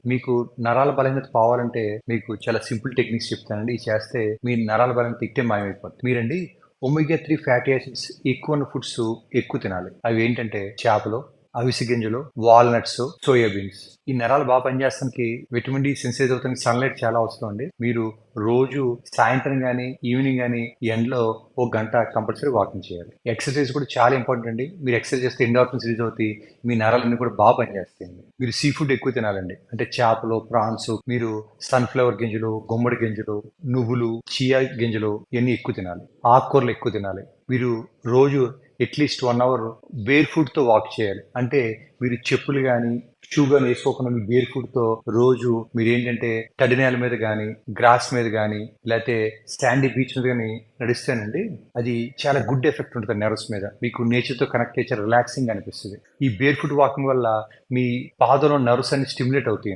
మీకు నరాల బలహీనత పోవాలంటే మీకు చాలా సింపుల్ టెక్నిక్స్ చెప్తానండి. ఇవి చేస్తే మీ నరాల బలహీనత ఇట్టే మాయమైపోద్ది. మీరండి ఒమేగా 3 ఫ్యాటీ యాసిడ్స్ ఎక్కువ ఉన్న ఫుడ్స్ ఎక్కువ తినాలి. అవి ఏంటంటే చేపలు, అవిసె గింజలు, వాల్‌నట్స్, సోయా బీన్స్. ఈ నరాలు బాగా పనిచేస్తానికి విటమిన్ డి సింథసైజ్ అవుతానికి సన్‌లైట్ చాలా అవసరం అండి. మీరు రోజు సాయంత్రం గాని, ఈవినింగ్ గాని ఎండలో ఒక గంట కంపల్సరీ వాకింగ్ చేయాలి. ఎక్సర్సైజ్ కూడా చాలా ఇంపార్టెంట్ అండి. మీరు ఎక్సర్సైజ్ చేస్తే ఎండార్ఫిన్స్ రిలీజ్ అవుతాయి. మీ నరాలన్నీ కూడా బాగా పనిచేస్తాయండి. మీరు సీ ఫుడ్ ఎక్కువ తినాలండి. అంటే చేపలు, ప్రాన్స్, మీరు సన్‌ఫ్లవర్ గింజలు, గుమ్మడి గింజలు, నువ్వులు, చియా గింజలు ఇవన్నీ ఎక్కువ తినాలి. ఆకుకూరలు ఎక్కువ తినాలి. మీరు రోజు అట్లీస్ట్ 1 అవర్ బేర్ ఫుట్‌తో వాక్ చేయాలి. అంటే మీరు చెప్పులు గాని, షూ గాని వేసుకోకుండా మీ బేర్ ఫుట్‌తో రోజు మీరేంటంటే తడి నేల మీద గాని, గ్రాస్ మీద గాని, లేతే శాండీ బీచ్ మీద గాని నడిస్తేనండి అది చాలా గుడ్ ఎఫెక్ట్ ఉంటది నెర్వ్స్ మీద. మీకు నేచర్‌తో కనెక్ట్ అయ్యి చాలా రిలాక్సింగ్‌గా అనిపిస్తది. ఈ బేర్ ఫుట్ వాకింగ్ వల్ల మీ పాదంలో నెర్వ్స్ అన్ని స్టిమ్యులేట్ అవుతాయి.